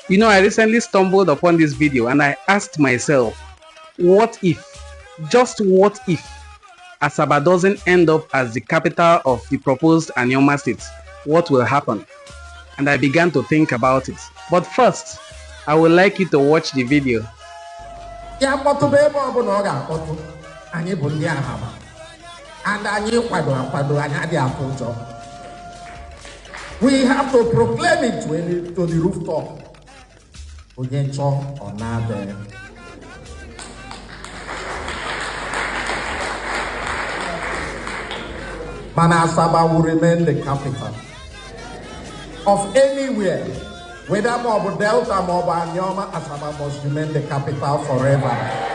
You know, I recently stumbled upon this video and I asked myself, what if, just what if, Asaba doesn't end up as the capital of the proposed Anioma State? What will happen? And I began to think about it. But first, I would like you to watch the video. We have to proclaim it to the rooftop. Oyencho or not there. Asaba will remain the capital of anywhere. Whether Mobo Delta, Mobo Anioma, Asaba must remain the capital forever.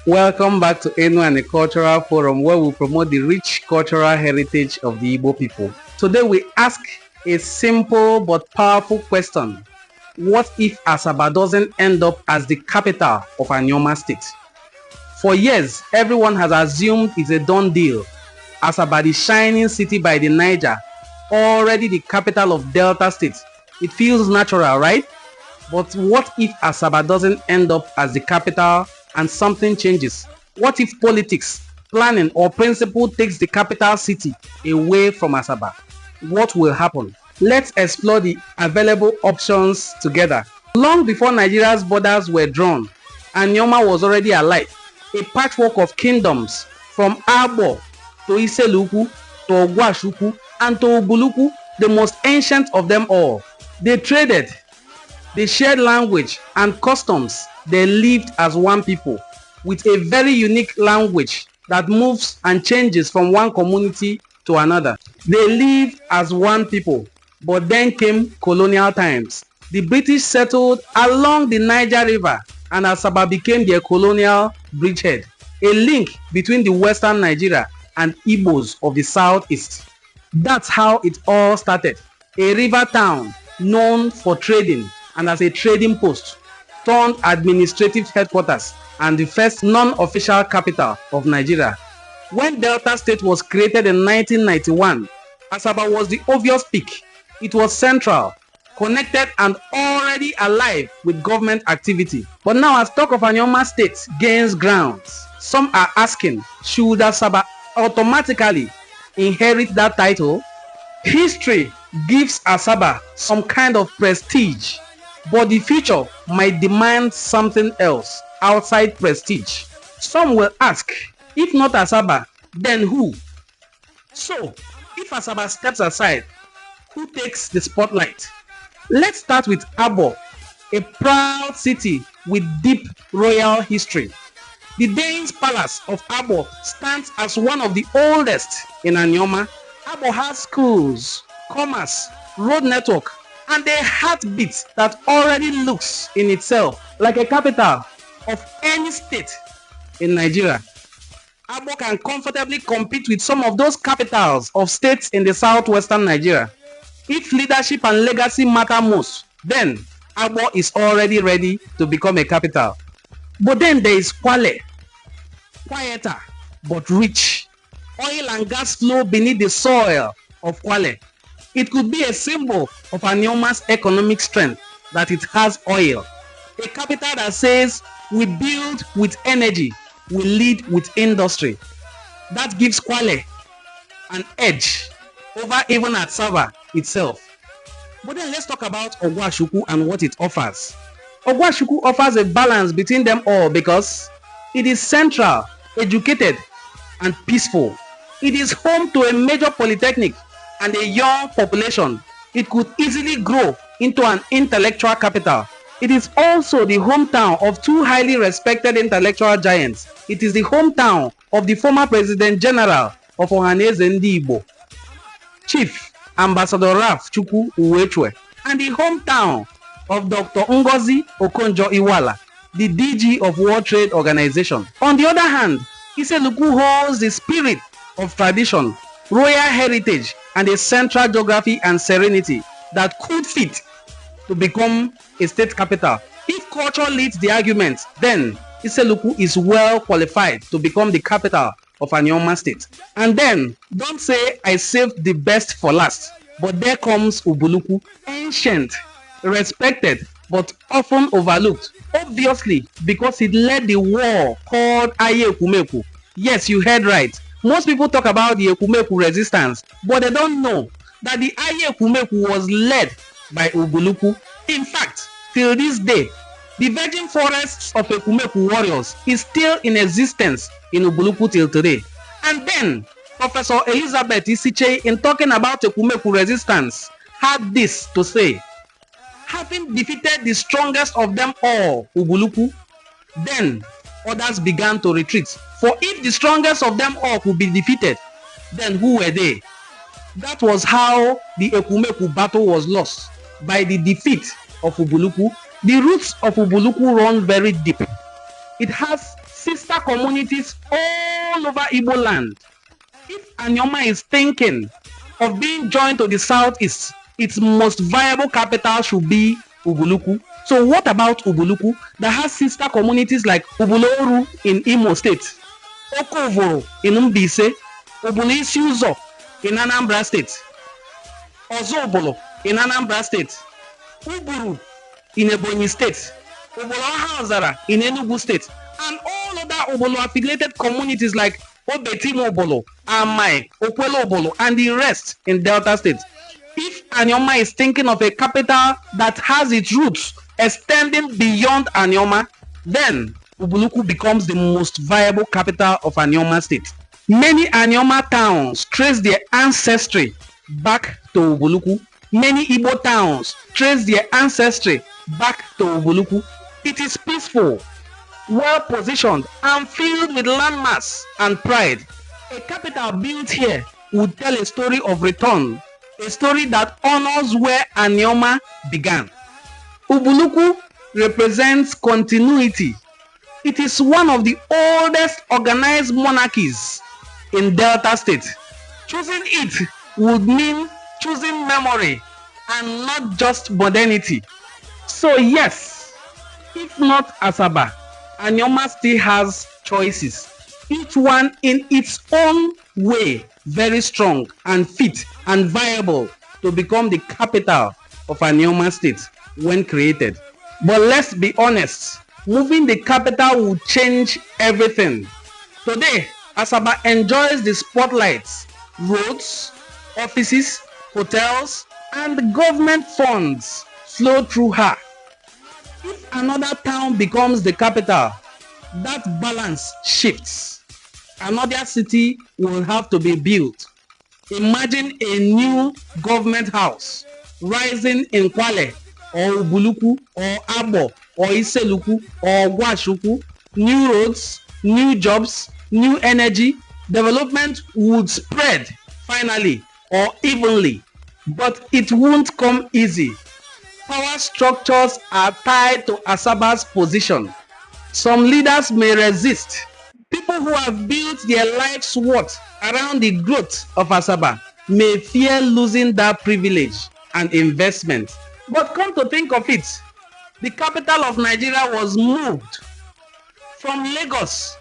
Welcome back to Enu and the Cultural Forum, where we promote the rich cultural heritage of the Igbo people. Today we ask a simple but powerful question. What if Asaba doesn't end up as the capital of Anioma State? For years, everyone has assumed it's a done deal. Asaba, the shining city by the Niger, already the capital of Delta State. It feels natural, right? But what if Asaba doesn't end up as the capital and something changes? What if politics, planning, or principle takes the capital city away from Asaba? What will happen? Let's explore the available options together. Long before Nigeria's borders were drawn, Anioma was already alive, a patchwork of kingdoms from Agbor to Issele-Uku to Agbor and to Ubulu-Uku, the most ancient of them all. They traded, they shared language and customs. They lived as one people with a very unique language that moves and changes from one community to another. They lived as one people, but then came colonial times. The British settled along the Niger River and Asaba became their colonial bridgehead, a link between the western Nigeria and Igbos of the southeast. That's how it all started. A river town known for trading and as a trading post turned administrative headquarters and the first non-official capital of Nigeria. When Delta State was created in 1991, Asaba was the obvious pick. It was central, connected and already alive with government activity. But now as talk of Anioma State gains ground, some are asking, should Asaba automatically inherit that title? History gives Asaba some kind of prestige, but the future might demand something else outside prestige. Some will ask, if not Asaba, then who? So, if Asaba steps aside, who takes the spotlight? Let's start with Agbor, a proud city with deep royal history. The Danes Palace of Agbor stands as one of the oldest in Anioma. Agbor has schools, commerce, road network, and a heartbeat that already looks in itself like a capital of any state in Nigeria. Agbor can comfortably compete with some of those capitals of states in the southwestern Nigeria. If leadership and legacy matter most, then Agbor is already ready to become a capital. But then there is Kwale, quieter but rich. Oil and gas flow beneath the soil of Kwale. It could be a symbol of Anioma's economic strength that it has oil. A capital that says, we build with energy, we lead with industry. That gives Kwale an edge over even Asaba itself. But then let's talk about Agbor and what it offers. Agbor offers a balance between them all because it is central, educated, and peaceful. It is home to a major polytechnic and a young population. It could easily grow into an intellectual capital. It is also the hometown of two highly respected intellectual giants. It is the hometown of the former President General of Ohaneze Ndi Igbo, Chief Ambassador Raf Chukwu Uwechwe, and the hometown of Dr. Ngozi Okonjo-Iweala, the DG of World Trade Organization. On the other hand, Issele-Uku holds the spirit of tradition, royal heritage, and a central geography and serenity that could fit to become a state capital If culture leads the argument, then Issele-Uku is well qualified to become the capital of Anioma State. And then, don't say I saved the best for last, but there comes Ubulu-Uku, ancient, respected, but often overlooked, obviously because it led the war called Issele-Uku. Yes, you heard right. Most people talk about the Ekumeku resistance, but they don't know that the Issele-Uku was led by Ubulu-Uku. In fact, till this day, the virgin forests of Ekumeku warriors is still in existence in Ubulu-Uku till today. And then, Professor Elizabeth Isiche, in talking about Ekumeku resistance, had this to say: having defeated the strongest of them all, Ubulu-Uku, then others began to retreat. For if the strongest of them all could be defeated, then who were they? That was how the Ekumeku battle was lost, by the defeat of Ubulu-Uku. The roots of Ubulu-Uku run very deep. It has sister communities all over Igbo land. If Anioma is thinking of being joined to the southeast, its most viable capital should be Ubulu-Uku. So what about Ubulu-Uku that has sister communities like Ubulu-Uku in Imo State, Okovoro in Mbise, Ubulu-Isi-Uzo in Anambra State, Ozobolo in Anambra State, Uburu in Ebonyi State, Ubulu-Ahazara in Enugu State, and all other Ubulu affiliated communities like Obetimo Obolo, Amai, Okwelo Obolo, and the rest in Delta State. If Anioma is thinking of a capital that has its roots extending beyond Anioma, then Ubulu-Uku becomes the most viable capital of Anioma State. Many Anioma towns trace their ancestry back to Ubulu-Uku. Many Igbo towns trace their ancestry back to Ubulu-Uku. It is peaceful, well positioned, and filled with landmass and pride. A capital built here would tell a story of return, a story that honors where Anioma began. Ubulu-Uku represents continuity. It is one of the oldest organized monarchies in Delta State. Choosing it would mean choosing memory and not just modernity. So yes, if not Asaba, Anioma still has choices, each one in its own way very strong and fit and viable to become the capital of Anioma State when created. But let's be honest, moving the capital will change everything. Today, Asaba enjoys the spotlights, roads, offices, hotels, and government funds flow through her. If another town becomes the capital, that balance shifts. Another city will have to be built. Imagine a new government house rising in Kwale or Ubulu-Uku or Agbor or Issele-Uku or Abuja. New roads, new jobs, new energy. Development would spread finally or evenly, but it won't come easy. Power structures are tied to Asaba's position. Some leaders may resist. People who have built their life's work around the growth of Asaba may fear losing that privilege and investment. But come to think of it, the capital of Nigeria was moved from Lagos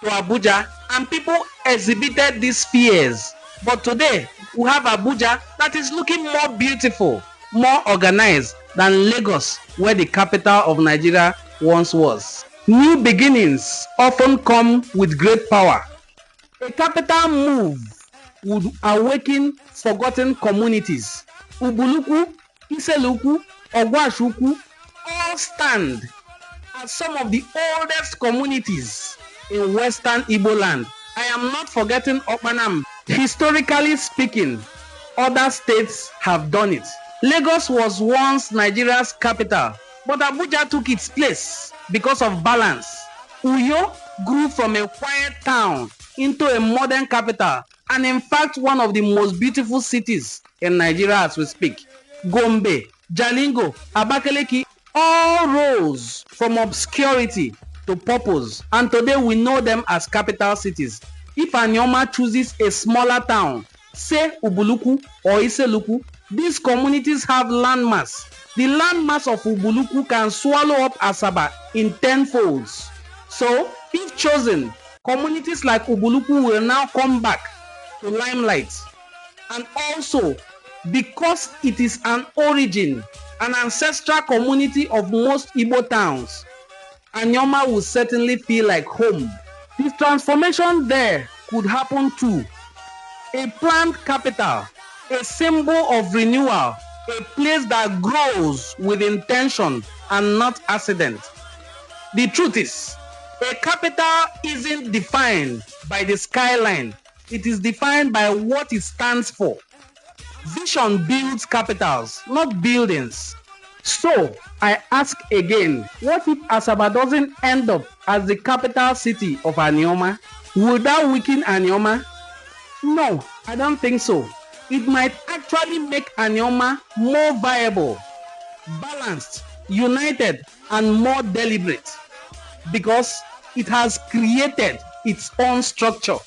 to Abuja, and people exhibited these fears. But today, we have Abuja that is looking more beautiful, more organized than Lagos, where the capital of Nigeria once was. New beginnings often come with great power. A capital move would awaken forgotten communities. Ubulu-Uku, Issele-Uku, Abuja all stand as some of the oldest communities in Western Igbo land. I am not forgetting Okpanam. Historically speaking, other states have done it. Lagos was once Nigeria's capital, but Abuja took its place because of balance. Uyo grew from a quiet town into a modern capital, and in fact one of the most beautiful cities in Nigeria as we speak. Gombe, Jalingo, Abakaliki all rose from obscurity to purpose, and today we know them as capital cities. If Anioma chooses a smaller town, say Ubulu-Uku or Issele-Uku, these communities have landmass, the landmass of Ubulu-Uku can swallow up Asaba in 10 folds. So, if chosen, communities like Ubulu-Uku will now come back to limelight. And also, because it is an origin, an ancestral community of most Igbo towns, Anioma will certainly feel like home. This transformation there could happen too. A planned capital, a symbol of renewal, a place that grows with intention and not accident. The truth is, a capital isn't defined by the skyline. It is defined by what it stands for. Vision builds capitals, not buildings. So, I ask again, what if Asaba doesn't end up as the capital city of Anioma? Will that weaken Anioma? No, I don't think so. It might actually make Anioma more viable, balanced, united, and more deliberate, because it has created its own structure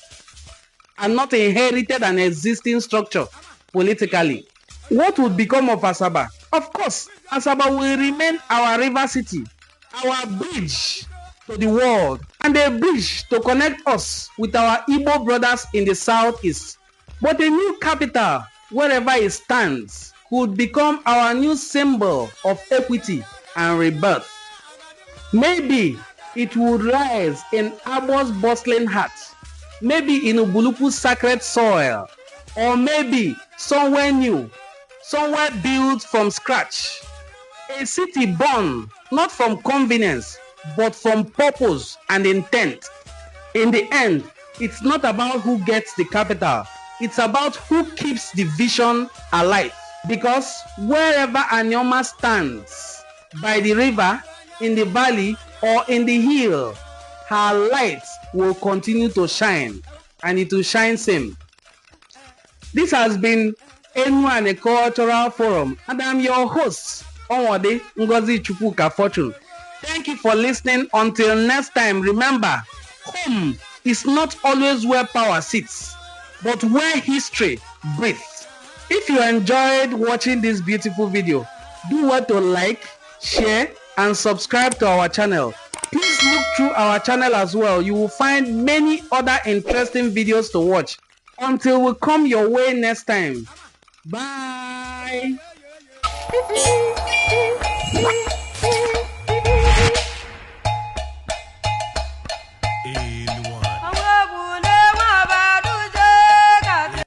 and not inherited an existing structure politically. What would become of Asaba? Of course, Asaba will remain our river city, our bridge to the world, and a bridge to connect us with our Igbo brothers in the southeast. But a new capital, wherever it stands, could become our new symbol of equity and rebirth. Maybe it would rise in Agbor's bustling heart, maybe in Ubulu-Uku's sacred soil, or maybe somewhere new, somewhere built from scratch. A city born not from convenience, but from purpose and intent. In the end, it's not about who gets the capital, it's about who keeps the vision alive. Because wherever Anioma stands, by the river, in the valley, or in the hill, her light will continue to shine, and it will shine same. This has been Enu Cultural Forum, and I'm your host, Onwode Ngozi Chukwuka Fortune. Thank you for listening. Until next time, remember, home is not always where power sits, but where history breathes. If you enjoyed watching this beautiful video, do what to like, share, and subscribe to our channel. Please look through our channel as well. You will find many other interesting videos to watch. Until we come your way next time. Bye.